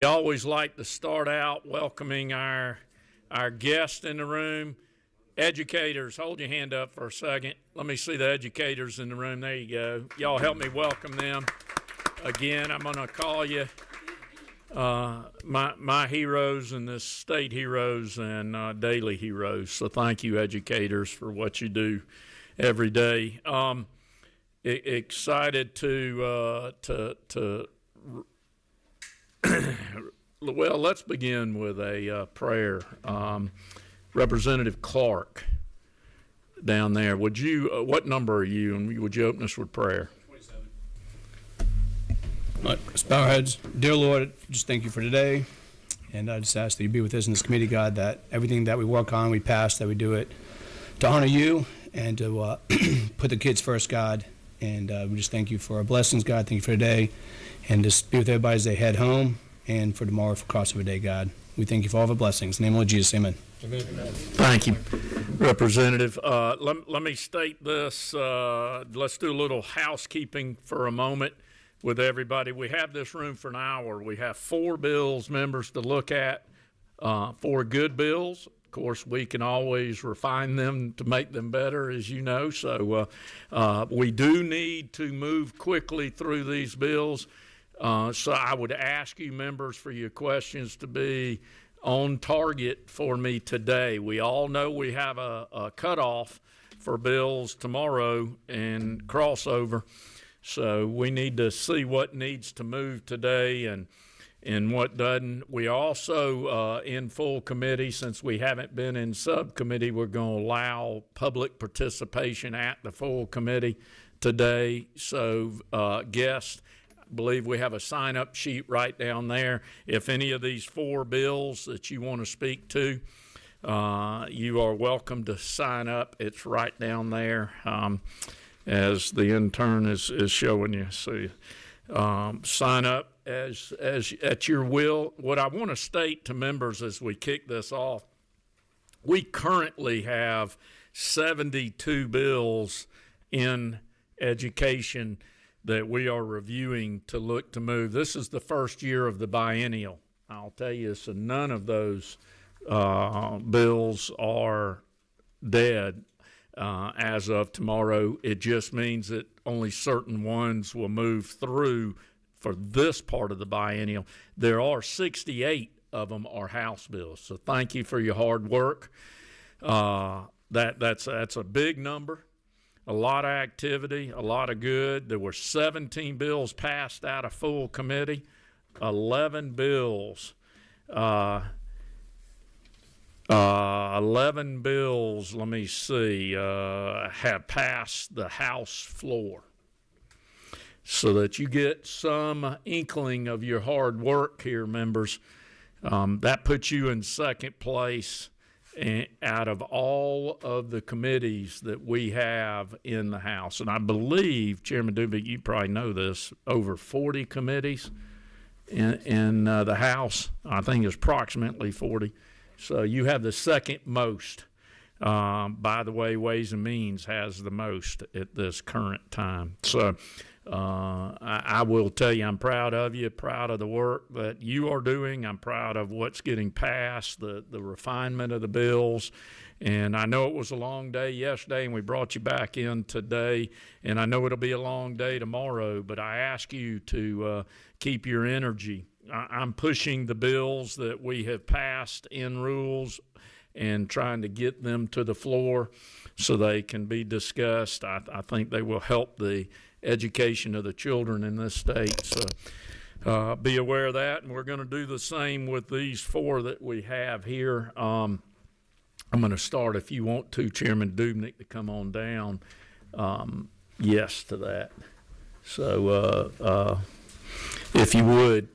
We always like to start out welcoming our guests in the room. Educators, hold your hand up for a second. Let me see the educators in the room. There you go. Y'all help me welcome them. Again, I'm going to call you my heroes and the state heroes and daily heroes. So thank you, educators, for what you do every day. Excited to well, let's begin with a prayer. Representative Clark down there, would you, what number are you, and would you open us with prayer? 27. Let's bow our heads. Dear Lord, just thank you for today, and I just ask that you be with us in this committee, God, that everything that we work on, we pass, that we do it to honor you and to put the kids first, God, and we just thank you for our blessings, God. Thank you for today, and just be with everybody as they head home, and for tomorrow, for crossover day, God. We thank you for all the blessings. In the name of Lord Jesus, amen. Amen. Thank you, Representative. Let me state this. Let's do a little housekeeping for a moment with everybody. We have this room for an hour. We have 4 bills, members, to look at, 4 good bills. Of course, we can always refine them to make them better, as you know. So we do need to move quickly through these bills. So I would ask you, members, for your questions to be on target for me today. We all know we have a cutoff for bills tomorrow and crossover. So we need to see what needs to move today and what doesn't. We also, in full committee, since we haven't been in subcommittee, we're going to allow public participation at the full committee today. So guests, I believe we have a sign-up sheet right down there. If any of these 4 bills that you want to speak to, you are welcome to sign up. It's right down there, as the intern is showing you. So sign up as at your will. What I want to state to members as we kick this off, we currently have 72 bills in education that we are reviewing to look to move. This is the first year of the biennial. I'll tell you, so none of those bills are dead as of tomorrow. It just means that only certain ones will move through for this part of the biennial. There are 68 of them are House bills. So thank you for your hard work. That's a big number. A lot of activity, a lot of good. There were 17 bills passed out of full committee. 11 bills. 11 bills, let me see, have passed the House floor. So that you get some inkling of your hard work here, members. That puts you in second place out of all of the committees that we have in the House. And I believe, Chairman Dubik, you probably know this, over 40 committees in the House. I think it's approximately 40. So you have the second most. By the way, Ways and Means has the most at this current time. So I will tell you, I'm proud of you, proud of the work that you are doing. I'm proud of what's getting passed, the refinement of the bills. And I know it was a long day yesterday, and we brought you back in today. And I know it'll be a long day tomorrow, but I ask you to keep your energy. I'm pushing the bills that we have passed in rules and trying to get them to the floor so they can be discussed. I think they will help the education of the children in this state. So be aware of that, and we're going to do the same with these 4 that we have here. I'm going to start, if you want to, Chairman Dubnik, to come on down. Yes to that. So if you would.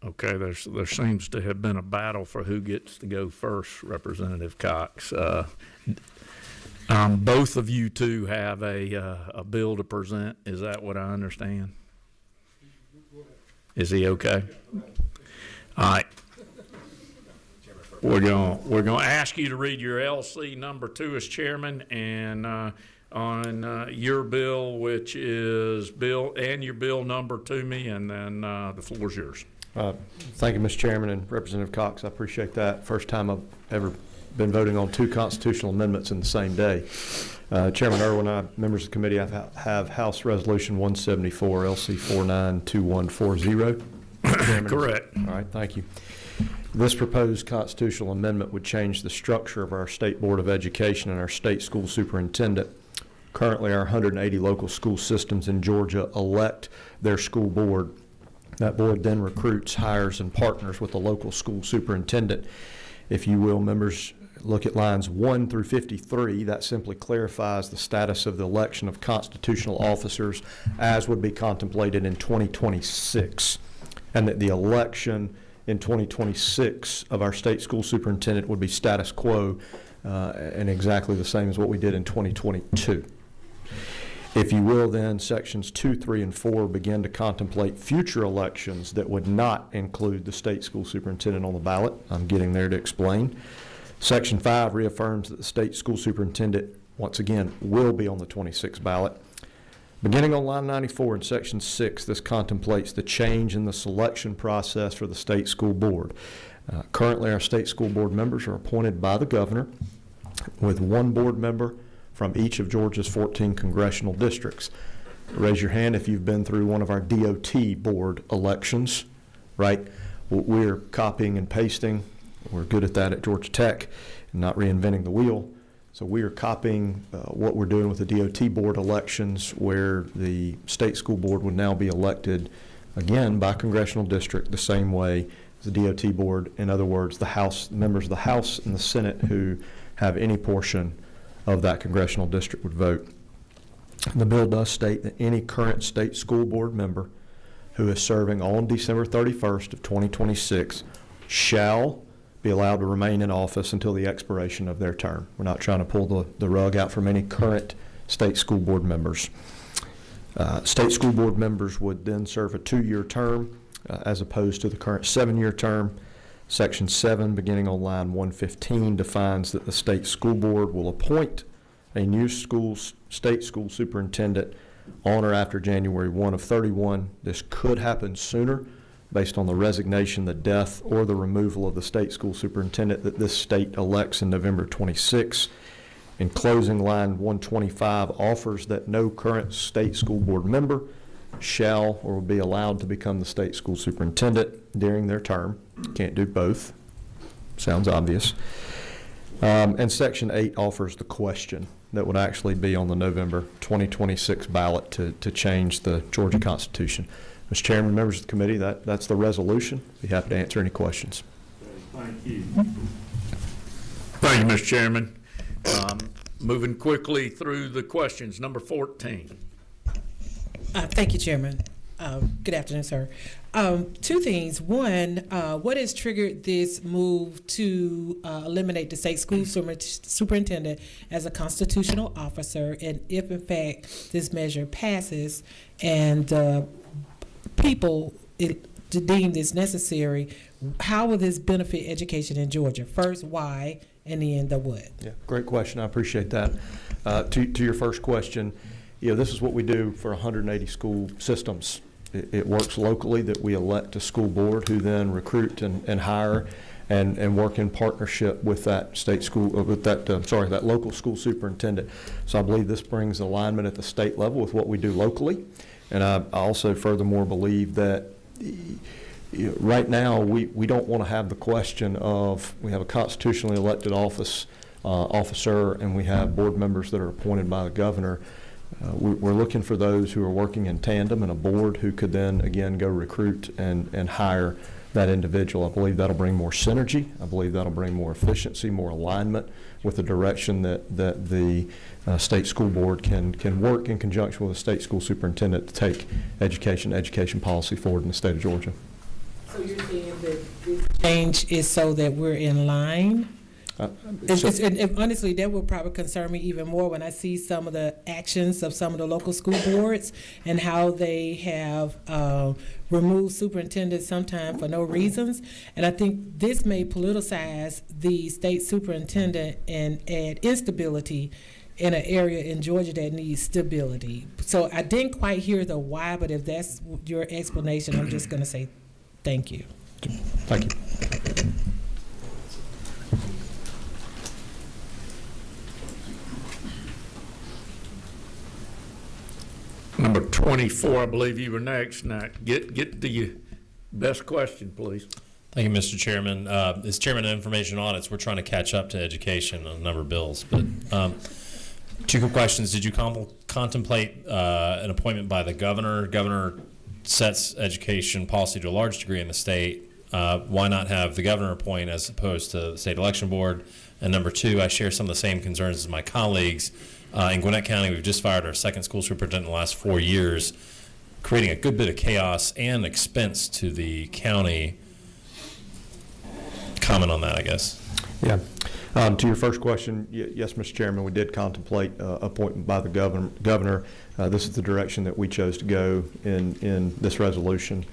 Okay, there seems to have been a battle for who gets to go first, Representative Cox. Both of you two have a bill to present. Is that what I understand? Is he okay? All right. We're gonna ask you to read your LC number 2 as chairman, and on your bill, which is your bill number to me, and then the floor is yours. Thank you, Mr. Chairman and Representative Cox. I appreciate that. First time I've ever been voting on 2 constitutional amendments in the same day. Chairman Irwin, members of the committee, I have House Resolution 174, LC 492140. Correct. All right, thank you. This proposed constitutional amendment would change the structure of our State Board of Education and our state school superintendent. Currently, our 180 local school systems in Georgia elect their school board. That board then recruits, hires, and partners with the local school superintendent. If you will, members, look at lines 1 through 53. That simply clarifies the status of the election of constitutional officers as would be contemplated in 2026, and that the election in 2026 of our state school superintendent would be status quo and exactly the same as what we did in 2022. If you will, then sections 2, 3, and 4 begin to contemplate future elections that would not include the state school superintendent on the ballot. I'm getting there to explain. Section 5 reaffirms that the state school superintendent, once again, will be on the 26th ballot. Beginning on line 94 in section 6, this contemplates the change in the selection process for the state school board. Currently, our state school board members are appointed by the governor, with 1 board member from each of Georgia's 14 congressional districts. Raise your hand if you've been through one of our DOT board elections, right? We're copying and pasting. We're good at that at Georgia Tech and not reinventing the wheel. So we are copying what we're doing with the DOT board elections, where the state school board would now be elected, again, by congressional district the same way as the DOT board. In other words, the House, members of the House and the Senate who have any portion of that congressional district would vote. The bill does state that any current state school board member who is serving on December 31st of 2026 shall be allowed to remain in office until the expiration of their term. We're not trying to pull the rug out from any current state school board members. State school board members would then serve a 2-year term as opposed to the current 7-year term. Section 7, beginning on line 115, defines that the state school board will appoint a new state school superintendent on or after January 1 of 31. This could happen sooner based on the resignation, the death, or the removal of the state school superintendent that this state elects in November 26. In closing, line 125 offers that no current state school board member shall or will be allowed to become the state school superintendent during their term. Can't do both. Sounds obvious. And Section 8 offers the question that would actually be on the November 2026 ballot to change the Georgia Constitution. Mr. Chairman, members of the committee, that's the resolution. Be happy to answer any questions. Thank you. Thank you, Mr. Chairman. Moving quickly through the questions. Number 14. Thank you, Chairman. Good afternoon, sir. 2 things. One, what has triggered this move to eliminate the state school superintendent as a constitutional officer? And if, in fact, this measure passes and people deem this necessary, how will this benefit education in Georgia? First, why, and then the what? Yeah, great question. I appreciate that. To your first question, this is what we do for 180 school systems. It works locally that we elect a school board who then recruit and hire and work in partnership with that state school, that local school superintendent. So I believe this brings alignment at the state level with what we do locally. And I also furthermore believe that right now we don't want to have the question of, we have a constitutionally elected officer and we have board members that are appointed by the governor. We're looking for those who are working in tandem and a board who could then again go recruit and hire that individual. I believe that'll bring more synergy. I believe that'll bring more efficiency, more alignment with the direction that the state school board can work in conjunction with the state school superintendent to take education policy forward in the state of Georgia. So you're saying that this change is so that we're in line And honestly, that will probably concern me even more when I see some of the actions of some of the local school boards and how they have removed superintendents sometimes for no reasons. And I think this may politicize the state superintendent and add instability in an area in Georgia that needs stability. So I didn't quite hear the why, but if that's your explanation, I'm just going to say thank you. Thank you. Number 24, I believe you were next. Now, get the best question, please. Thank you, Mr. Chairman. As Chairman of Information Audits, we're trying to catch up to education on a number of bills. But two quick questions. Did you contemplate an appointment by the governor? Governor sets education policy to a large degree in the state. Why not have the governor appoint as opposed to the state election board? And number two, I share some of the same concerns as my colleagues. In Gwinnett County, we've just fired our second school superintendent in the last 4 years, creating a good bit of chaos and expense to the county. Comment on that, I guess. Yeah. To your first question, yes, Mr. Chairman, we did contemplate appointment by the governor. This is the direction that we chose to go in this resolution.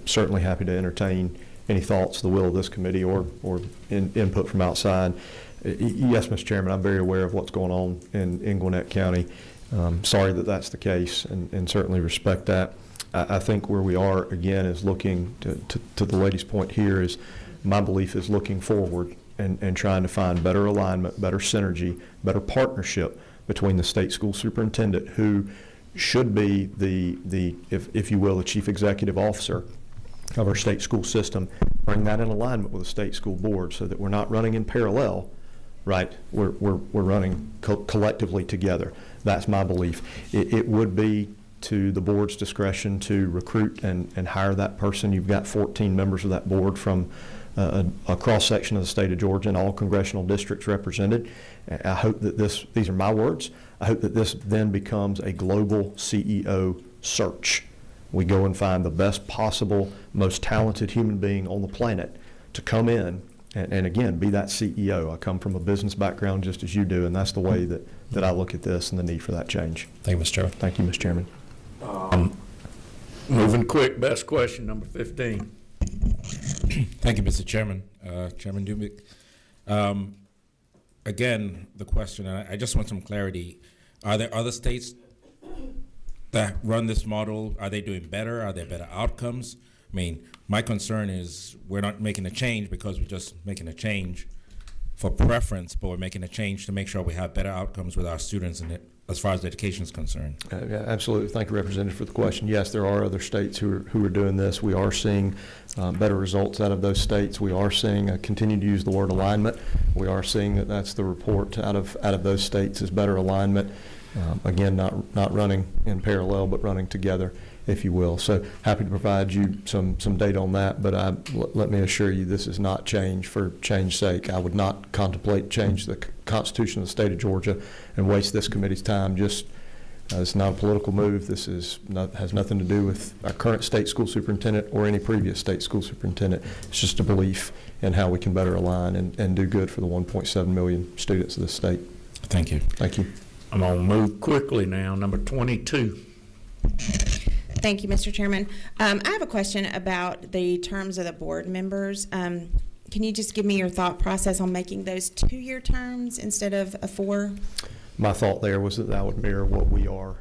Certainly happy to entertain any thoughts, the will of this committee, or input from outside. Yes, Mr. Chairman, I'm very aware of what's going on in Gwinnett County. Sorry that that's the case, and certainly respect that. I think where we are, again, is looking to the lady's point here is my belief is looking forward and trying to find better alignment, better synergy, better partnership between the state school superintendent, who should be the if you will, the chief executive officer of our state school system, bring that in alignment with the state school board so that we're not running in parallel, right? We're running collectively together. That's my belief. It would be to the board's discretion to recruit and hire that person. You've got 14 members of that board from a cross-section of the state of Georgia and all congressional districts represented. I hope that these are my words, I hope that this then becomes a global CEO search. We go and find the best possible, most talented human being on the planet to come in and again, be that CEO. I come from a business background just as you do, and that's the way that I look at this and the need for that change. Thank you, Mr. Chairman. Thank you, Mr. Chairman. Moving quick, best question, number 15. Thank you, Mr. Chairman. Chairman Dubik. Again, the question, and I just want some clarity. Are there other states that run this model? Are they doing better? Are there better outcomes? I mean, my concern is we're not making a change because we're just making a change for preference, but we're making a change to make sure we have better outcomes with our students and as far as education is concerned. Yeah, absolutely. Thank you, Representative, for the question. Yes, there are other states who are doing this. We are seeing better results out of those states. We are seeing, continue to use the word alignment. We are seeing that that's the report out of those states is better alignment. Again, not running in parallel, but running together, if you will. So happy to provide you some data on that, but let me assure you this is not change for change's sake. I would not contemplate change the Constitution of the state of Georgia and waste this committee's time. Just it's not a political move. This has nothing to do with our current state school superintendent or any previous state school superintendent. It's just a belief in how we can better align and do good for the 1.7 million students of the state. Thank you. Thank you. I'm going to move quickly now. Number 22. Thank you, Mr. Chairman. I have a question about the terms of the board members. Can you just give me your thought process on making those 2-year terms instead of a 4? My thought there was that would mirror what we are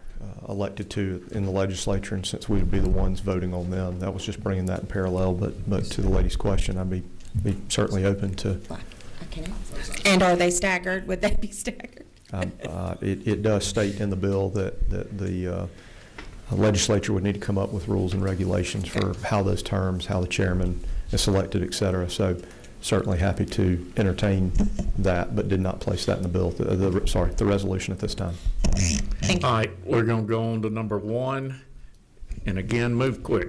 elected to in the legislature, and since we would be the ones voting on them, that was just bringing that in parallel. But to the lady's question, I'd be certainly open to. Okay. And are they staggered? Would they be staggered? It does state in the bill that the legislature would need to come up with rules and regulations for how those terms, how the chairman is selected, et cetera. So certainly happy to entertain that, but did not place that in the bill, the resolution at this time. Thank you. All right, we're going to go on to number 1, and again, move quick.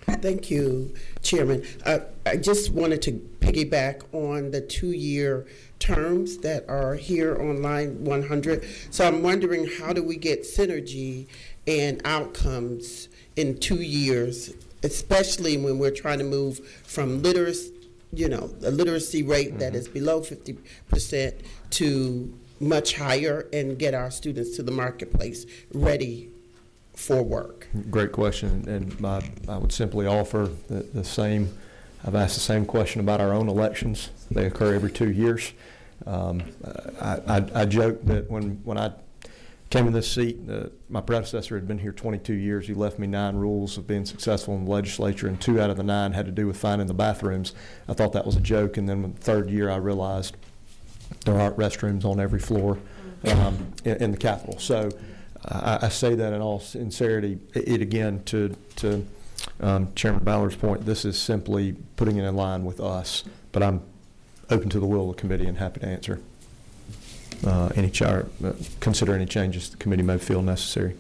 Thank you, Chairman. I just wanted to piggyback on the 2-year terms that are here on line 100. So I'm wondering, how do we get synergy and outcomes in 2 years, especially when we're trying to move from a literacy rate that is below 50% to much higher and get our students to the marketplace ready for work? Great question, and I would simply offer the same. I've asked the same question about our own elections. They occur every 2 years. I joke that when I came in this seat, my predecessor had been here 22 years. He left me 9 rules of being successful in the legislature, and 2 out of the 9 had to do with finding the bathrooms. I thought that was a joke, and then in the 3rd year I realized there aren't restrooms on every floor in the Capitol. So I say that in all sincerity. It again, to Chairman Ballard's point, this is simply putting it in line with us, but I'm open to the will of the committee and happy to answer consider any changes the committee may feel necessary.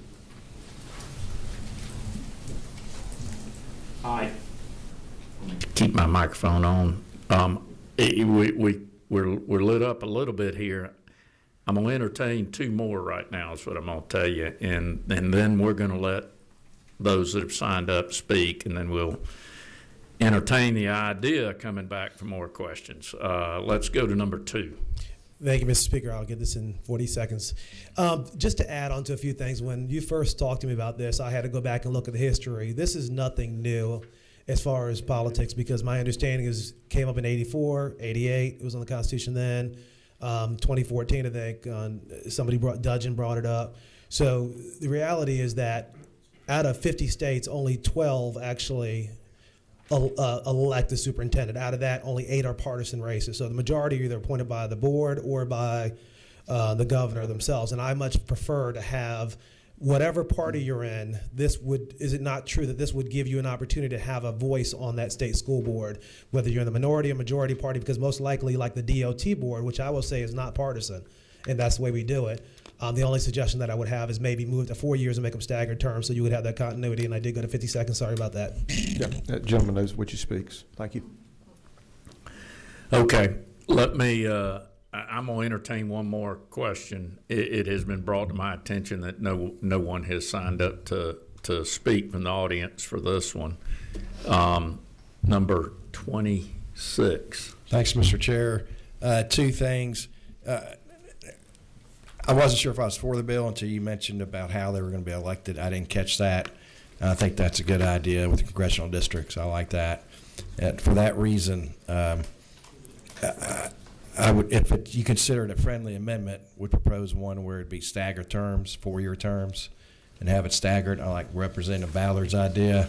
Keep my microphone on. We're lit up a little bit here. I'm going to entertain 2 more right now is what I'm going to tell you, and then we're going to let those that have signed up speak, and then we'll entertain the idea of coming back for more questions. Let's go to number 2. Thank you, Mr. Speaker. I'll get this in 40 seconds. Just to add on to a few things, when you first talked to me about this, I had to go back and look at the history. This is nothing new as far as politics, because my understanding is came up in 84, 88. It was on the Constitution then. 2014, I think, Dudgeon brought it up. So the reality is that out of 50 states, only 12 actually elect the superintendent. Out of that, only 8 are partisan races. So the majority are either appointed by the board or by the governor themselves. And I much prefer to have whatever party you're in. Is it not true that this would give you an opportunity to have a voice on that state school board, whether you're in the minority or majority party? Because most likely, like the DOT board, which I will say is not partisan, and that's the way we do it. The only suggestion that I would have is maybe move to 4 years and make them staggered terms, so you would have that continuity. And I did go to 50 seconds. Sorry about that. Yeah, that gentleman knows which he speaks. Thank you. Okay, let me. I'm going to entertain one more question. It has been brought to my attention that no one has signed up to speak from the audience for this one. Number 26. Thanks, Mr. Chair. 2 things. I wasn't sure if I was for the bill until you mentioned about how they were going to be elected. I didn't catch that. I think that's a good idea with the congressional districts. I like that. And for that reason, I would, if you consider it a friendly amendment, would propose one where it'd be staggered terms, 4-year terms, and have it staggered. I like Representative Ballard's idea.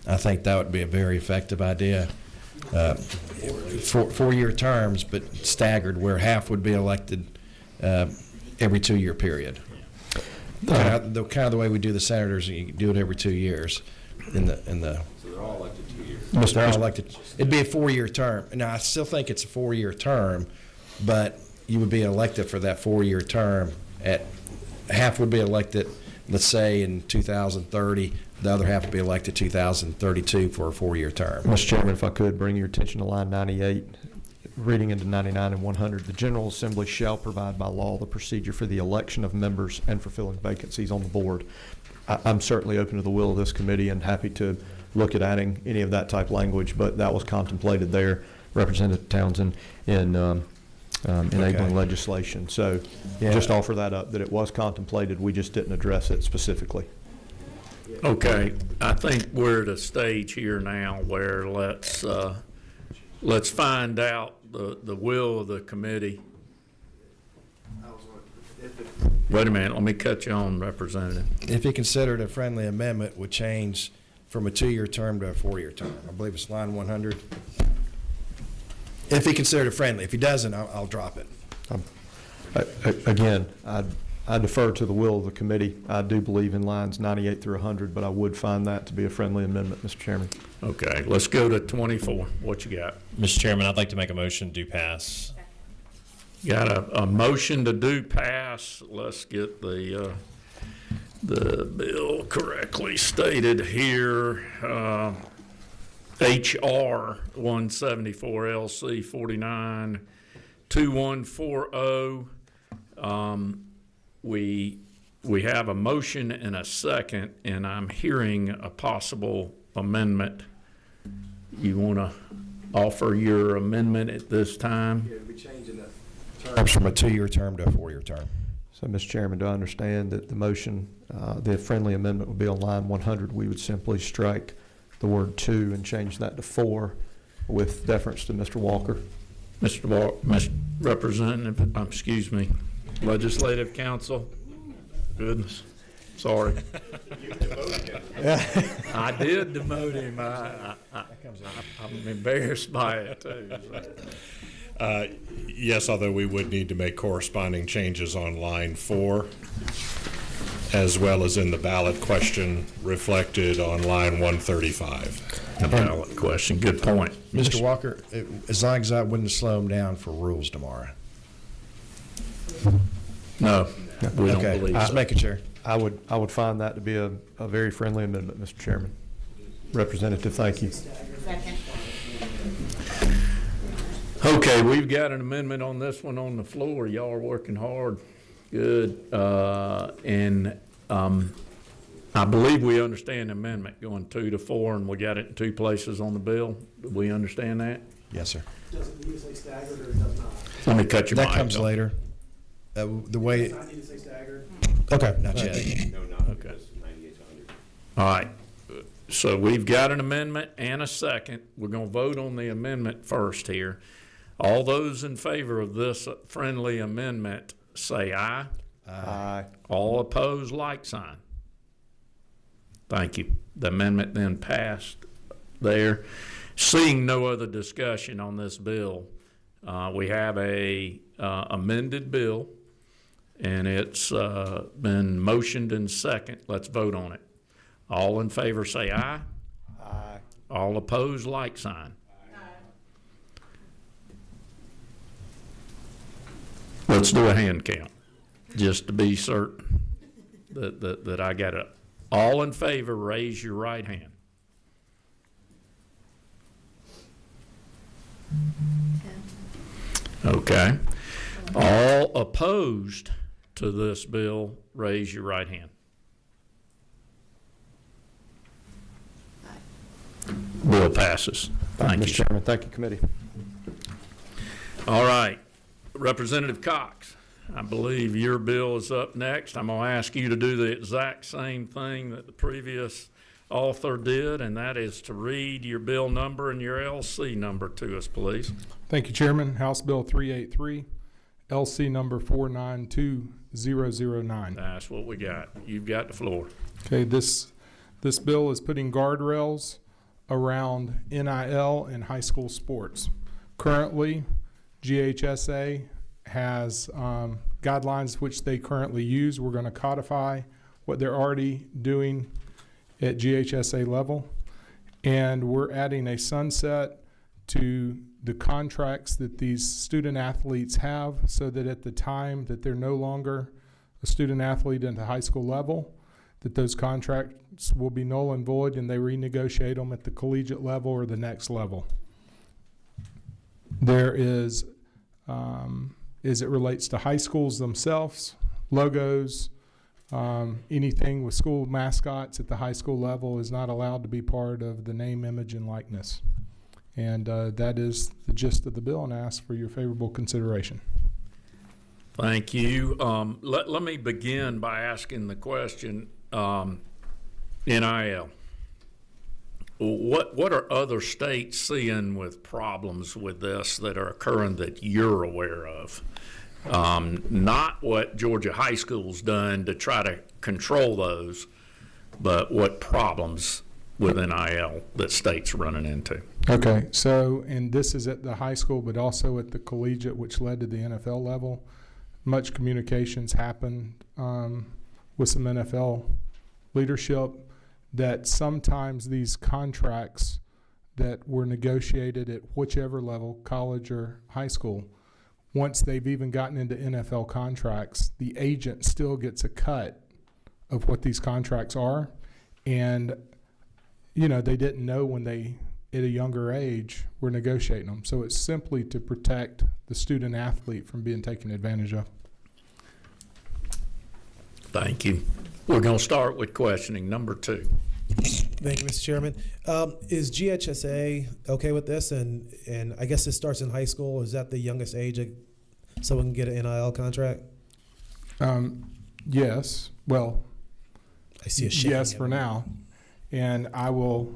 I think that would be a very effective idea. 4-year terms, but staggered, where half would be elected every 2-year period. Kind of the way we do the senators, you do it every 2 years. So they're all elected 2 years. They're all elected. It'd be a 4-year term. Now, I still think it's a 4-year term, but you would be elected for that 4-year term. At half would be elected, let's say, in 2030. The other half would be elected 2032 for a 4-year term. Mr. Chairman, if I could bring your attention to line 98. Reading into 99 and 100, the General Assembly shall provide by law the procedure for the election of members and for filling vacancies on the board. I'm certainly open to the will of this committee and happy to look at adding any of that type language, but that was contemplated there, Representative Townsend, in enabling legislation. So just offer that up, that it was contemplated. We just didn't address it specifically. Okay, I think we're at a stage here now where let's find out the will of the committee. Wait a minute, let me cut you on, Representative. If you considered a friendly amendment would change from a 2-year term to a 4-year term. I believe it's line 100. If he considered it friendly. If he doesn't, I'll drop it. Again, I defer to the will of the committee. I do believe in lines 98 through 100, but I would find that to be a friendly amendment, Mr. Chairman. Okay, let's go to 24. What you got? Mr. Chairman, I'd like to make a motion to pass. Got a motion to do pass. Let's get the bill correctly stated here. HR 174 LC 49 2140. We have a motion and a second, and I'm hearing a possible amendment. You want to offer your amendment at this time? Yeah, we're changing the terms from a 2-year term to a 4-year term. So, Mr. Chairman, do I understand that the motion, the friendly amendment would be on line 100? We would simply strike the word 2 and change that to 4 with deference to Mr. Walker. Mr. Representative, excuse me, Legislative Council. Goodness, sorry. I did demote him. I'm embarrassed by it too. Yes, although we would need to make corresponding changes on line 4, as well as in the ballot question reflected on line 135. A ballot question. Good point. Mr. Walker, as long as I wouldn't slow them down for rules tomorrow. No, we don't Okay, believe just so. making sure. I would find that to be a very friendly amendment, Mr. Chairman. Representative, thank you. Second. Okay, we've got an amendment on this one on the floor. Y'all are working hard. Good. I believe we understand the amendment going 2 to 4, and we got it in 2 places on the bill. Do we understand that? Yes, sir. Does it need to say staggered or it does not? Let me cut your mic. That comes off. later. The way, Does it not need to say staggered? okay, not yet. Okay. All right. So we've got an amendment and a second. We're going to vote on the amendment first here. All those in favor of this friendly amendment say aye. Aye. All opposed, like sign. Thank you. The amendment then passed there. Seeing no other discussion on this bill, we have a amended bill, and it's been motioned and second. Let's vote on it. All in favor say aye. Aye. All opposed, like sign. Let's do a hand count, just to be certain that I got it. All in favor, raise your right hand. Okay. All opposed to this bill, raise your right hand. Bill passes. Thank Mr. you. Chairman, thank you, committee. All right. Representative Cox, I believe your bill is up next. I'm going to ask you to do the exact same thing that the previous author did, and that is to read your bill number and your LC number to us, please. Thank you, Chairman. House Bill 383, LC number 492009. That's what we got. You've got the floor. Okay, this bill is putting guardrails around NIL and high school sports. Currently, GHSA has guidelines which they currently use. We're going to codify what they're already doing at GHSA level, and we're adding a sunset to the contracts that these student athletes have, so that at the time that they're no longer a student athlete at the high school level, that those contracts will be null and void, and they renegotiate them at the collegiate level or the next level. There is, as it relates to high schools themselves, logos, anything with school mascots at the high school level is not allowed to be part of the name, image, and likeness. And that is the gist of the bill, and I ask for your favorable consideration. Thank you. Let me begin by asking the question, NIL. What are other states seeing with problems with this that are occurring that you're aware of? Not what Georgia High School's done to try to control those, but what problems with NIL that states are running into. Okay, so, and this is at the high school, but also at the collegiate, which led to the NFL level. Much communications happened with some NFL leadership that sometimes these contracts that were negotiated at whichever level, college or high school, once they've even gotten into NFL contracts, the agent still gets a cut of what these contracts are. And, you know, they didn't know when they, at a younger age, were negotiating them. So it's simply to protect the student athlete from being taken advantage of. Thank you. We're going to start with questioning number 2. Thank you, Mr. Chairman. Is GHSA okay with this? And I guess this starts in high school. Is that the youngest age that someone can get an NIL contract? Yes. Well, I see a shaking. yes for now. And I will.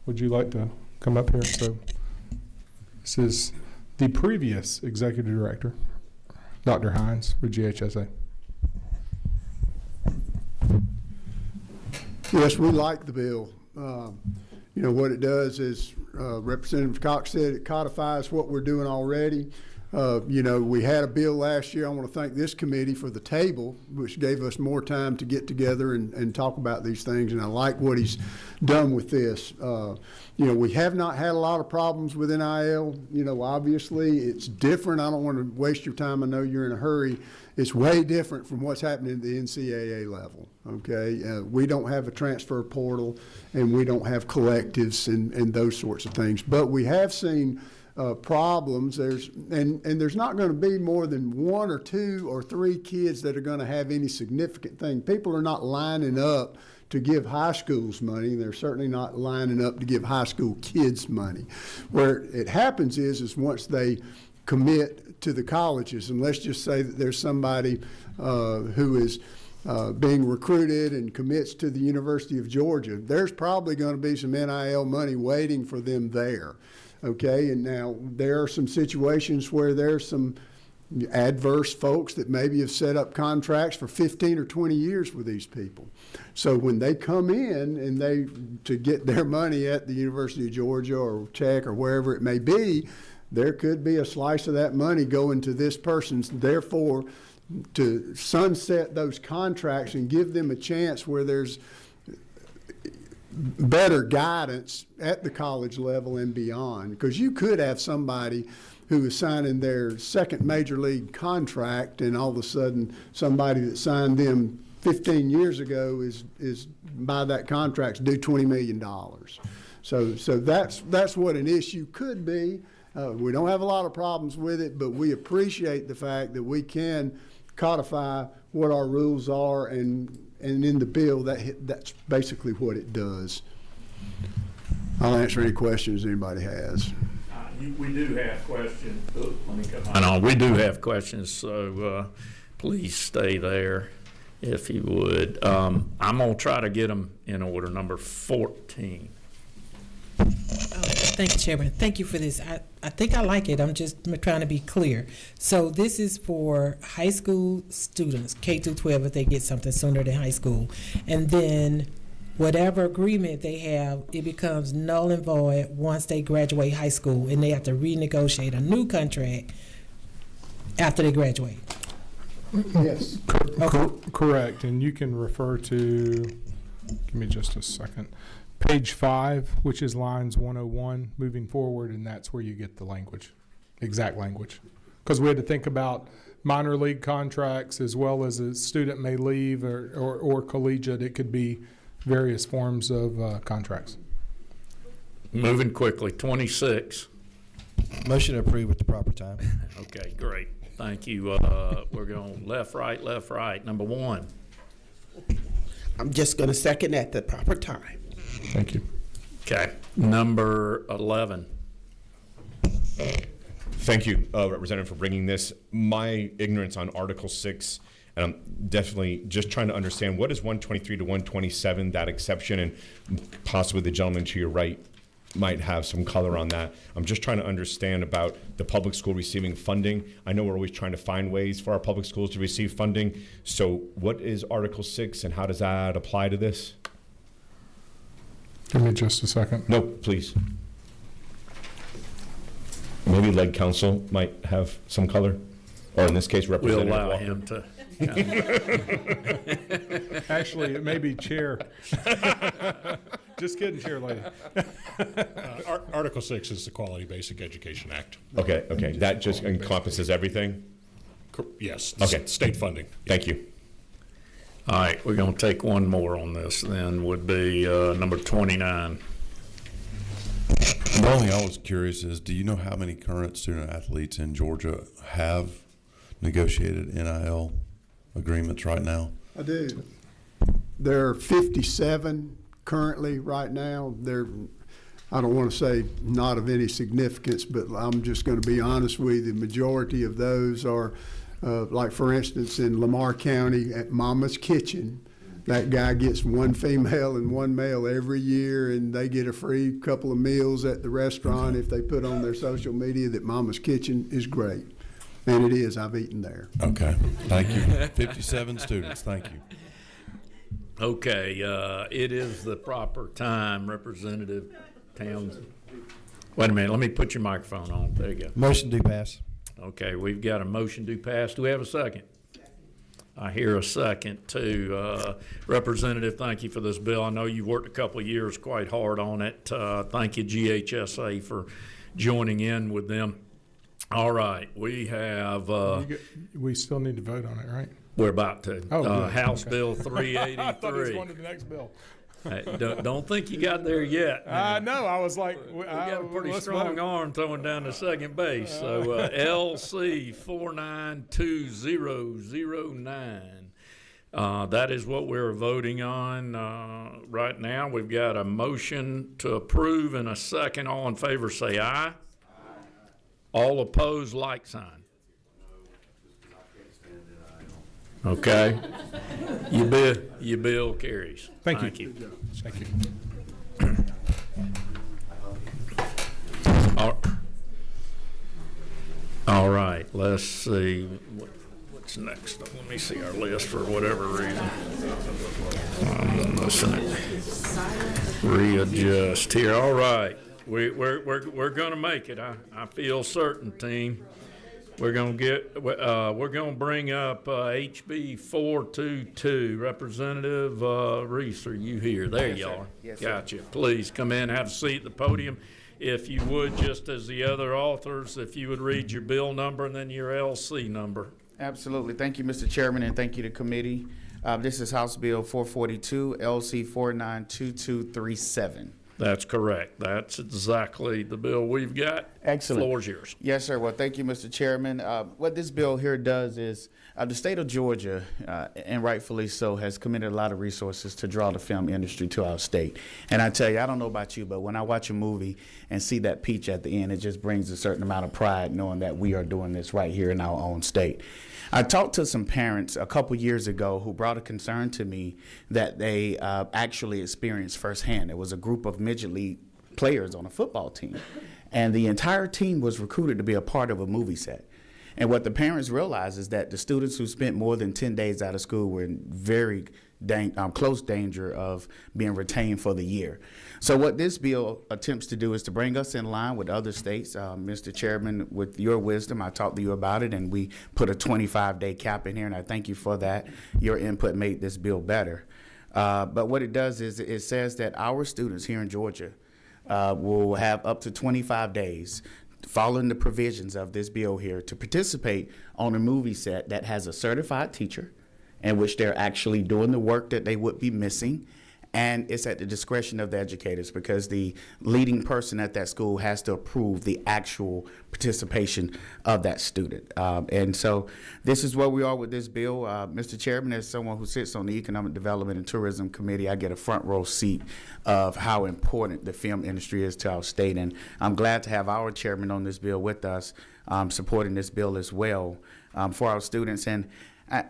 Would you like to come up here? So this is the previous executive director, Dr. Hines with GHSA. Yes, we like the bill. You know, what it does is, Representative Cox said, it codifies what we're doing already. You know, we had a bill last year. I want to thank this committee for the table, which gave us more time to get together and talk about these things, and I like what he's done with this. You know, we have not had a lot of problems with NIL. You know, obviously, it's different. I don't want to waste your time. I know you're in a hurry. It's way different from what's happening at the NCAA level, okay? We don't have a transfer portal, and we don't have collectives and those sorts of things. But we have seen problems. There's not going to be more than 1 or 2 or 3 kids that are going to have any significant thing. People are not lining up to give high schools money. They're certainly not lining up to give high school kids money. Where it happens is once they commit to the colleges, and let's just say that there's somebody who is being recruited and commits to the University of Georgia, there's probably going to be some NIL money waiting for them there. Okay, and now there are some situations where there's some adverse folks that maybe have set up contracts for 15 or 20 years with these people. So when they come in and to get their money at the University of Georgia or Tech or wherever it may be, there could be a slice of that money going to this person's. Therefore, to sunset those contracts and give them a chance where there's better guidance at the college level and beyond, because you could have somebody who is signing their second major league contract, and all of a sudden somebody that signed them 15 years ago is by that contract due $20 million. So that's what an issue could be. We don't have a lot of problems with it, but we appreciate the fact that we can codify what our rules are, and in the bill, that's basically what it does. I'll answer any questions anybody has. We do have questions. Let me come on. We do have questions, so please stay there if you would. I'm going to try to get them in order. Number 14. Thank you, Chairman. Thank you for this. I think I like it. I'm just trying to be clear. So this is for high school students, K through 12, if they get something sooner than high school. And then whatever agreement they have, it becomes null and void once they graduate high school, and they have to renegotiate a new contract after they graduate. Yes. Correct. And you can refer to, give me just a second, page 5, which is lines 101 moving forward, and that's where you get the language, exact language. Because we had to think about minor league contracts as well as a student may leave or collegiate. It could be various forms of contracts. Moving quickly, 26. Motion to approve at the proper time. Okay, great. Thank you. We're going left, right. Number 1. I'm just going to second at the proper time. Thank you. Okay. Number 11. Thank you, Representative, for bringing this. My ignorance on Article 6, and I'm definitely just trying to understand what is 123 to 127, that exception, and possibly the gentleman to your right might have some color on that. I'm just trying to understand about the public school receiving funding. I know we're always trying to find ways for our public schools to receive funding. So what is Article 6 and how does that apply to this? Give me just a second. No, please. Maybe Leg Council might have some color, or in this case, Representative We'll allow Walker. him to. Actually, it may be chair. Just kidding, chair lady. Article 6 is the Quality Basic Education Act. Okay. That just encompasses everything? Yes. Okay. State funding. Thank you. All right, we're going to take one more on this then, would be number 29. The only thing I was curious is, do you know how many current student athletes in Georgia have negotiated NIL agreements right now? I do. there are 57 currently right now. I don't want to say not of any significance, but I'm just going to be honest with you. The majority of those are, like for instance, in Lamar County at Mama's Kitchen. That guy gets one female and one male every year, and they get a free couple of meals at the restaurant if they put on their social media that Mama's Kitchen is great. And it is. I've eaten there. Okay, thank you. 57 students, thank you. Okay, it is the proper time, Representative Townsend. Wait a minute, let me put your microphone on. There you go. Motion do pass. Okay, we've got a motion to pass. Do we have a second? I hear a second too. Representative, thank you for this bill. I know you worked a couple of years quite hard on it. Thank you, GHSA, for joining in with them. All right, we have. We still need to vote on it, right? We're about to. Oh, good. House Okay. Bill 383. I thought he was going to the next bill. Hey, don't think you got there yet. No, I was like, we got a pretty strong arm throwing down to second base. So LC 492009. That is what we're voting on right now. We've got a motion to approve and a second. All in favor say aye. All opposed, like sign. Okay. Your bill carries. Thank you. Thank you. All right, let's see. What's next? Let me see our list for whatever reason. Readjust here. All right. We're going to make it. I feel certain, team. We're going to bring up HB 422. Representative Reese, are you here? There you are. Yes, gotcha. Please come in, have a seat at the podium. If you would, just as the other authors, if you would read your bill number and then your LC number. Absolutely. Thank you, Mr. Chairman, and thank you to committee. This is House Bill 442, LC 492237. That's correct. That's exactly the bill we've got. Excellent. The floor's yours. Yes, sir. Well, thank you, Mr. Chairman. What this bill here does is the state of Georgia, and rightfully so, has committed a lot of resources to draw the film industry to our state. And I tell you, I don't know about you, but when I watch a movie and see that peach at the end, it just brings a certain amount of pride knowing that we are doing this right here in our own state. I talked to some parents a couple years ago who brought a concern to me that they actually experienced firsthand. It was a group of midget league players on a football team, and the entire team was recruited to be a part of a movie set. And what the parents realized is that the students who spent more than 10 days out of school were in very close danger of being retained for the year. So what this bill attempts to do is to bring us in line with other states. Mr. Chairman, with your wisdom, I talked to you about it, and we put a 25-day cap in here, and I thank you for that. Your input made this bill better. But what it does is it says that our students here in Georgia will have up to 25 days following the provisions of this bill here to participate on a movie set that has a certified teacher in which they're actually doing the work that they would be missing. And it's at the discretion of the educators because the leading person at that school has to approve the actual participation of that student. And so this is where we are with this bill. Mr. Chairman, as someone who sits on the Economic Development and Tourism Committee, I get a front row seat of how important the film industry is to our state. And I'm glad to have our chairman on this bill with us, supporting this bill as well for our students. And I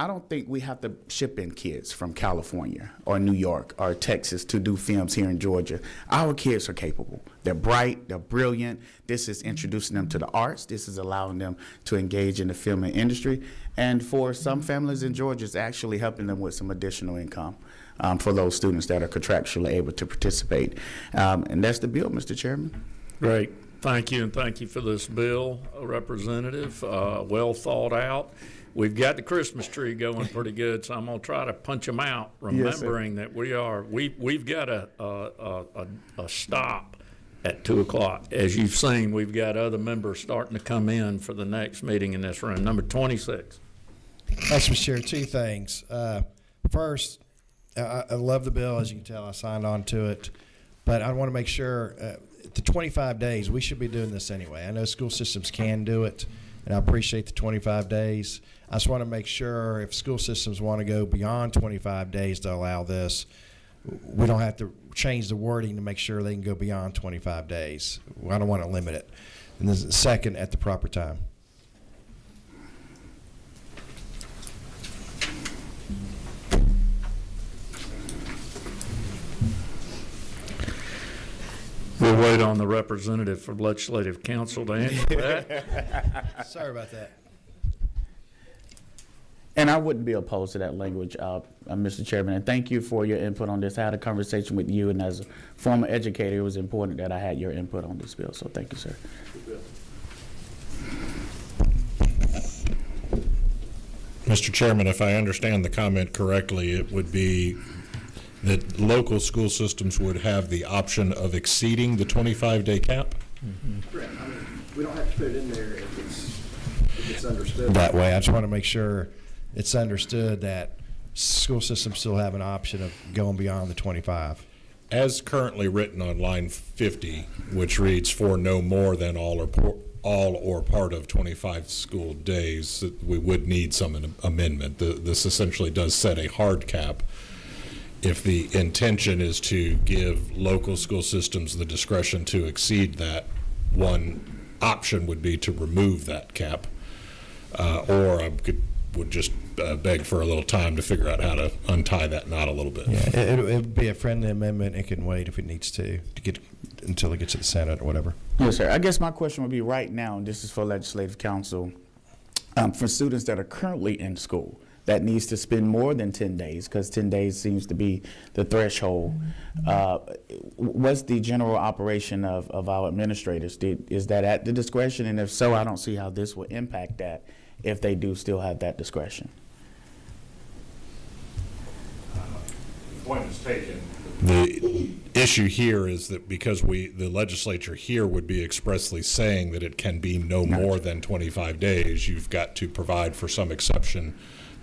don't think we have to ship in kids from California or New York or Texas to do films here in Georgia. Our kids are capable. They're bright. They're brilliant. This is introducing them to the arts. This is allowing them to engage in the film industry. And for some families in Georgia, it's actually helping them with some additional income for those students that are contractually able to participate. And that's the bill, Mr. Chairman. Great. Thank you, and thank you for this bill, Representative. Well thought out. We've got the Christmas tree going pretty good, so I'm going to try to punch them out, remembering that we've got a stop at 2 o'clock. As you've seen, we've got other members starting to come in for the next meeting in this room. Number 26. Thanks, Mr. Chair. Two things. First, I love the bill. As you can tell, I signed on to it. But I want to make sure the 25 days, we should be doing this anyway. I know school systems can do it. and I appreciate the 25 days. I just want to make sure if school systems want to go beyond 25 days to allow this, we don't have to change the wording to make sure they can go beyond 25 days. I don't want to limit it. And then second, at the proper time. We'll wait on the representative from Legislative Council to answer that. Sorry about that. And I wouldn't be opposed to that language, Mr. Chairman. And thank you for your input on this. I had a conversation with you, and as a former educator, it was important that I had your input on this bill. So thank you, sir. Mr. Chairman, if I understand the comment correctly, it would be that local school systems would have the option of exceeding the 25-day cap? Correct. I mean, we don't have to put it in there if it's understood That way, I just want to make sure it's understood that school systems still have an option of going beyond the 25. As currently written on line 50, which reads for no more than all or part of 25 school days, we would need some amendment. This essentially does set a hard cap. If the intention is to give local school systems the discretion to exceed that, one option would be to remove that cap, or I would just beg for a little time to figure out how to untie that knot a little bit. Yeah, it would be a friendly amendment. It can wait if it needs to get until it gets to the Senate or whatever. Yes, sir. I guess my question would be right now, and this is for Legislative Council, for students that are currently in school that needs to spend more than 10 days, because 10 days seems to be the threshold. What's the general operation of our administrators? Is that at the discretion? And if so, I don't see how this will impact that if they do still have that discretion. Point is taken. The issue here is that because the legislature here would be expressly saying that it can be no more than 25 days, you've got to provide for some exception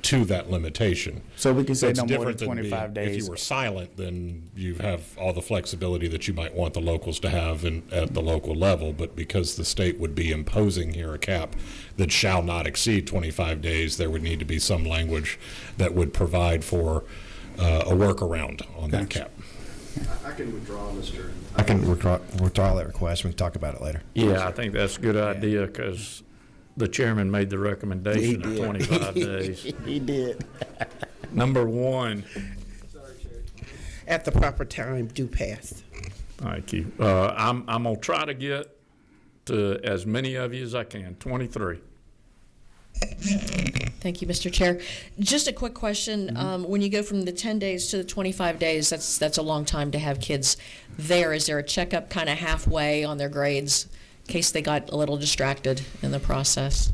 to that limitation. So we can say It's no more than different 25 days. If you were silent, then you have all the flexibility that you might want the locals to have at the local level, but because the state would be imposing here a cap that shall not exceed 25 days, there would need to be some language that would provide for a workaround on that cap. I can withdraw, Mr. I can withdraw that request. We can talk about it later. Yeah, I think that's a good idea because the chairman made the recommendation of 25 days. He did. Number one. At the proper time, do pass. Thank you. I'm going to try to get to as many of you as I can, 23. Thank you, Mr. Chair. Just a quick question. When you go from the 10 days to the 25 days, that's a long time to have kids there. Is there a checkup kind of halfway on their grades in case they got a little distracted in the process?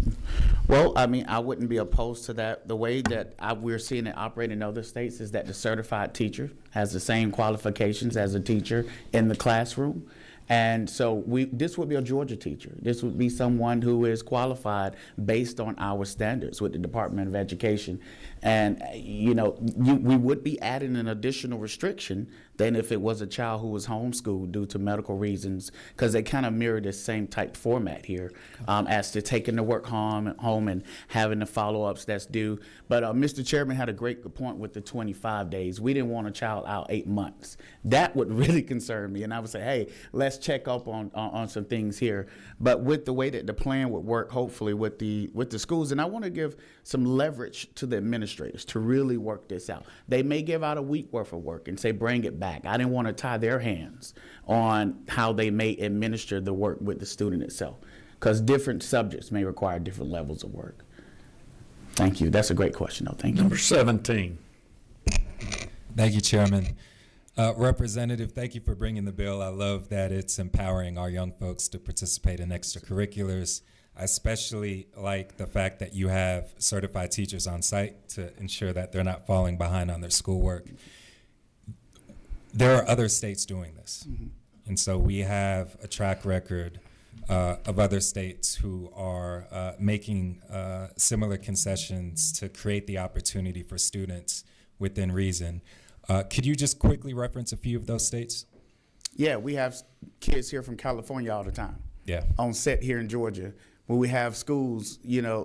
Well, I mean, I wouldn't be opposed to that. The way that we're seeing it operate in other states is that the certified teacher has the same qualifications as a teacher in the classroom. And so this would be a Georgia teacher. This would be someone who is qualified based on our standards with the Department of Education. And, we would be adding an additional restriction than if it was a child who was homeschooled due to medical reasons, because they kind of mirror the same type format here as to taking the work home and having the follow-ups that's due. But Mr. Chairman had a great point with the 25 days. We didn't want a child out 8 months. That would really concern me. And I would say, hey, let's check up on some things here. But with the way that the plan would work, hopefully with the schools, and I want to give some leverage to the administrators to really work this out. They may give out a week worth of work and say, bring it back. I didn't want to tie their hands on how they may administer the work with the student itself, because different subjects may require different levels of work. Thank you. That's a great question, though. Thank you. Number 17. Thank you, Chairman. Representative, thank you for bringing the bill. I love that it's empowering our young folks to participate in extracurriculars. I especially like the fact that you have certified teachers on site to ensure that they're not falling behind on their schoolwork. There are other states doing this. And so we have a track record of other states who are making similar concessions to create the opportunity for students within reason. Could you just quickly reference a few of those states? Yeah, we have kids here from California all the time. Yeah. On set here in Georgia when we have schools,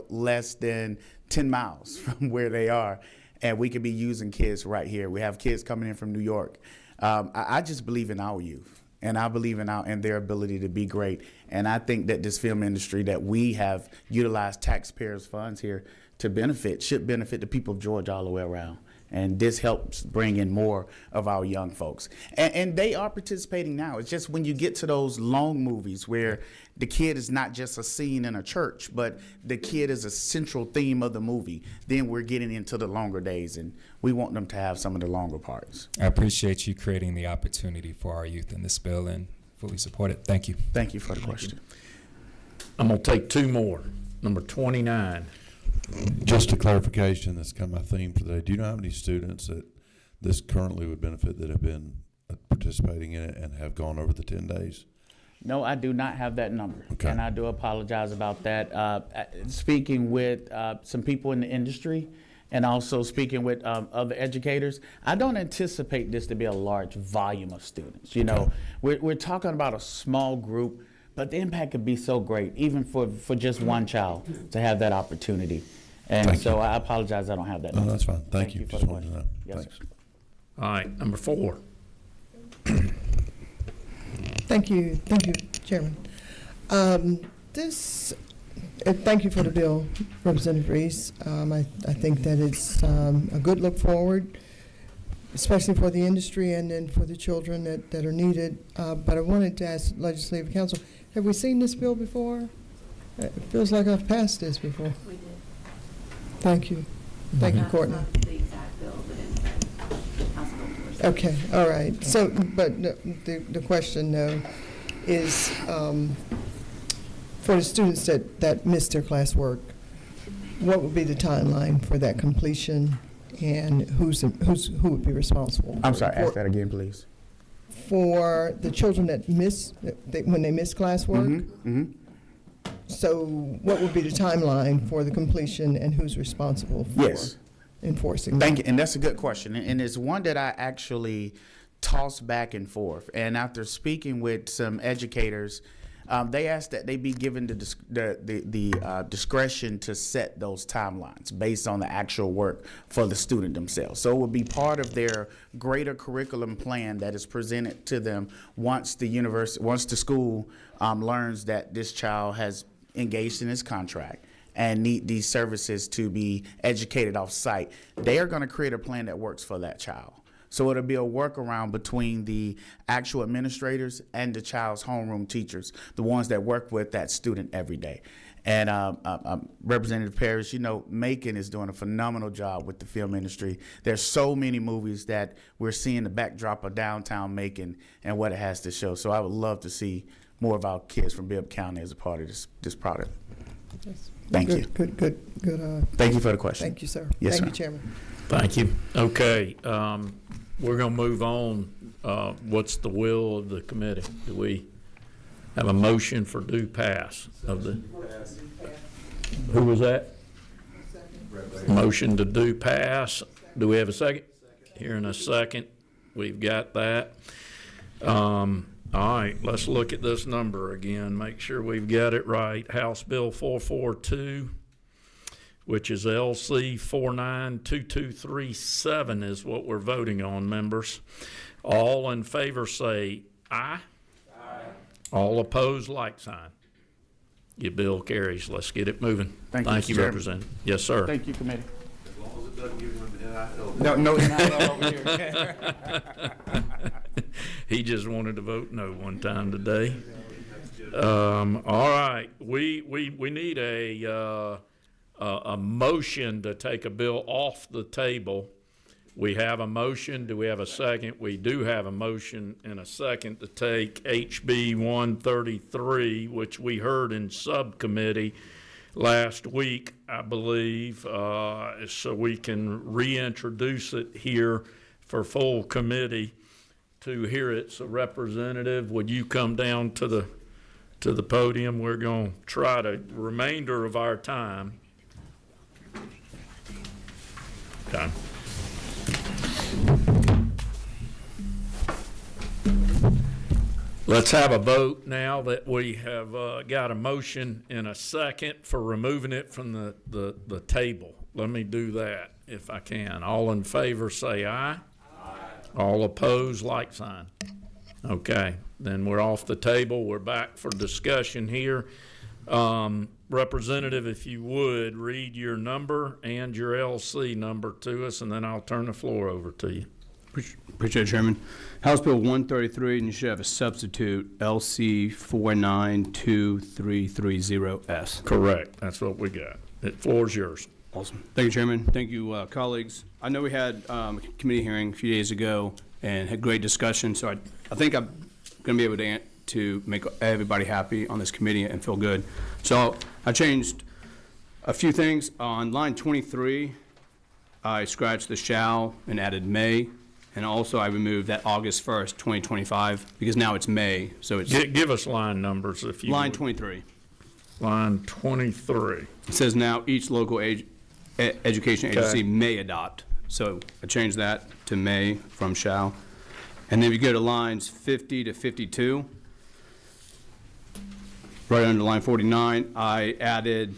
less than 10 miles from where they are, and we could be using kids right here. We have kids coming in from New York. I just believe in our youth, and I believe in their ability to be great. And I think that this film industry that we have utilized taxpayers' funds here to benefit should benefit the people of Georgia all the way around. And this helps bring in more of our young folks. And they are participating now. It's just when you get to those long movies where the kid is not just a scene in a church, but the kid is a central theme of the movie, then we're getting into the longer days, and we want them to have some of the longer parts. I appreciate you creating the opportunity for our youth in this bill and fully support it. Thank you. Thank you for the question. I'm going to take two more. Number 29. Just a clarification, that's kind of my theme today. Do you know how many students that this currently would benefit that have been participating in it and have gone over the 10 days? No, I do not have that number, Okay. and I do apologize about that. Speaking with some people in the industry and also speaking with other educators, I don't anticipate this to be a large volume of students. We're talking about a small group, but the impact could be so great, even for just one child to have that opportunity. And Thank so you. I apologize, I don't have that No, number. that's fine. Thank you. for Just the wanted to question. know. Yes, Thanks. sir. All right, number 4. Thank you, Chairman. Thank you for the bill, Representative Reese. I think that it's a good look forward, especially for the industry and then for the children that are needed. But I wanted to ask Legislative Council, have we seen this bill before? It feels like I've passed this before. We did. Thank you. Thank you, Courtney. Not the exact bill, but it's House Bill 4. Okay, all right. So, but the question though is for the students that missed their classwork, what would be the timeline for that completion, and who would be responsible? I'm sorry, ask that again, please. For the children that when they miss classwork. Mm-hmm. So, what would be the timeline for the completion, and who's responsible for enforcing? Thank you, and that's a good question, and it's one that I actually toss back and forth. And after speaking with some educators, they asked that they be given the discretion to set those timelines based on the actual work for the student themselves. So it would be part of their greater curriculum plan that is presented to them once the school learns that this child has engaged in this contract and need these services to be educated off site. They are going to create a plan that works for that child. So it'll be a workaround between the actual administrators and the child's homeroom teachers, the ones that work with that student every day. And Representative Parrish, Macon is doing a phenomenal job with the film industry. There's so many movies that we're seeing the backdrop of downtown Macon and what it has to show. So I would love to see more of our kids from Bibb County as a part of this product. Yes. Thank you. Good. Thank you for the question. Thank you, sir. Yes, Thank sir. you, Chairman. Thank you. Okay, we're going to move on. What's the will of the committee? Do we have a motion for due pass of the? Who was that? Motion to due pass. Do we have a second? Here in a second. We've got that. All right, let's look at this number again, make sure we've got it right. House Bill 442, which is LC 492237 is what we're voting on, members. All in favor say aye. Aye. All opposed, like sign. Your bill carries. Let's get it moving. Thank you, you, Mr. Representative. Yes, sir. Thank you, committee. As long as it doesn't give them NIL. No, NIL over here. He just wanted to vote no one time today. All right, we need a motion to take a bill off the table. We have a motion. Do we have a second? We do have a motion and a second to take HB 133, which we heard in subcommittee last week, I believe, so we can reintroduce it here for full committee to hear it. So, Representative, would you come down to the podium? We're going to try the remainder of our time. Okay. Let's have a vote now that we have got a motion and a second for removing it from the table. Let me do that if I can. All in favor say aye. Aye. All opposed, like sign. Okay, then we're off the table. We're back for discussion here. Representative, if you would, read your number and your LC number to us, and then I'll turn the floor over to you. Appreciate it, Chairman. House Bill 133, and you should have a substitute, LC 492330S. Correct. That's what we got. The floor is yours. Awesome. Thank you, Chairman. Thank you, colleagues. I know we had a committee hearing a few days ago and had great discussion, so I think I'm going to be able to make everybody happy on this committee and feel good. So I changed a few things. On line 23, I scratched the shall and added may. And also, I removed that August 1st, 2025, because now it's May, so it's... Give us line numbers if you Line would. 23. Line 23. It says now each local education agency may adopt. So I changed that to may from shall. And then if you go to lines 50 to 52, right under line 49, I added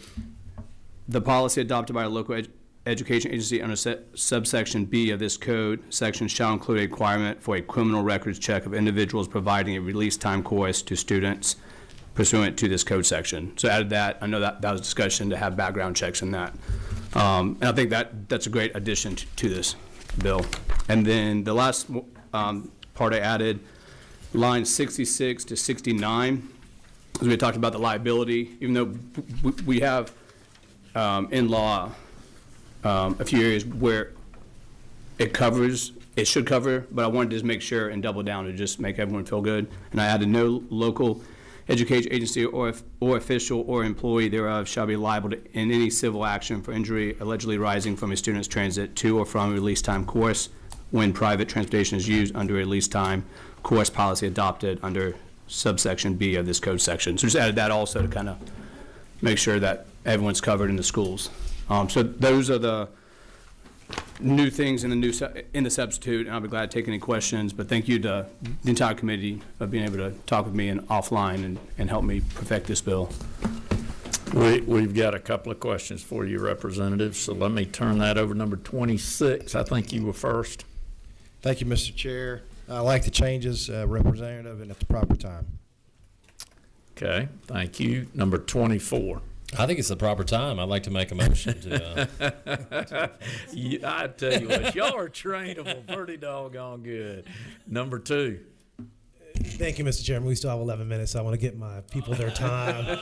the policy adopted by a local education agency under subsection B of this code section shall include a requirement for a criminal records check of individuals providing a release time course to students pursuant to this code section. So added that. I know that was discussion to have background checks in that. And I think that's a great addition to this bill. And then the last part I added, lines 66 to 69, as we talked about the liability, even though we have in law a few areas where it should cover, but I wanted to just make sure and double down to just make everyone feel good. And I added no local education agency or official or employee thereof shall be liable in any civil action for injury allegedly arising from a student's transit to or from a release time course when private transportation is used under a release time course policy adopted under subsection B of this code section. So just added that also to kind of make sure that everyone's covered in the schools. So those are the new things in the substitute, and I'll be glad to take any questions. But thank you to the entire committee of being able to talk with me and offline and help me perfect this bill. We've got a couple of questions for you, Representative. So let me turn that over. Number 26. I think you were first. Thank you, Mr. Chair. I like the changes, Representative, and at the proper time. Okay. Thank you. Number 24. I think it's the proper time. I'd like to make a motion to. I tell you what, y'all are trainable pretty doggone good. Number 2. Thank you, Mr. Chairman. We still have 11 minutes, so I want to get my people their time.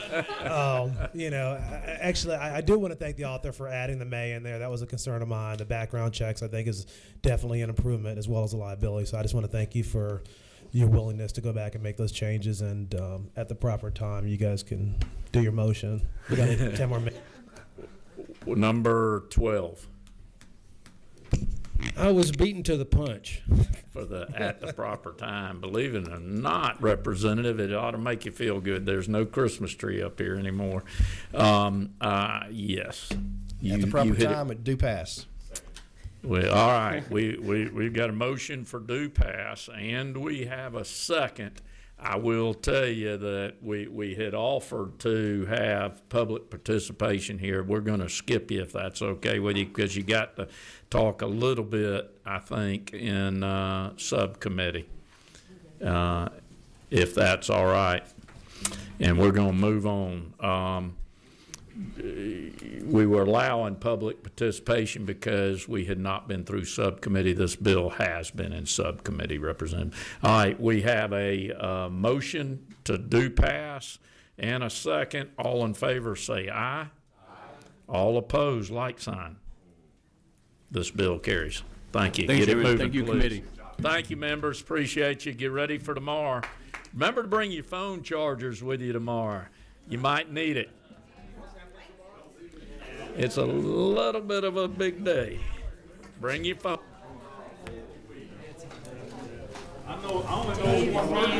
Actually, I do want to thank the author for adding the may in there. That was a concern of mine. The background checks, I think, is definitely an improvement as well as a liability. So I just want to thank you for your willingness to go back and make those changes, and at the proper time, you guys can do your motion. We got 10 more minutes. Number 12. I was beaten to the punch. For at the proper time. Believe it or not, Representative, it ought to make you feel good. There's no Christmas tree up here anymore. Yes. At the proper time, it do pass. Well, all right. We've got a motion for due pass, and we have a second. I will tell you that we had offered to have public participation here. We're going to skip you if that's okay with you, because you got to talk a little bit, I think, in subcommittee, if that's all right. And we're going to move on. We were allowing public participation because we had not been through subcommittee. This bill has been in subcommittee, Representative. All right, we have a motion to do pass and a second. All in favor say aye. Aye. All opposed, like sign. This bill carries. Thank you. Get it moving, thank you, please. committee. Thank you, members. Appreciate you. Get ready for tomorrow. Remember to bring your phone chargers with you tomorrow. You might need it. It's a little bit of a big day. Bring your phone. I only know one.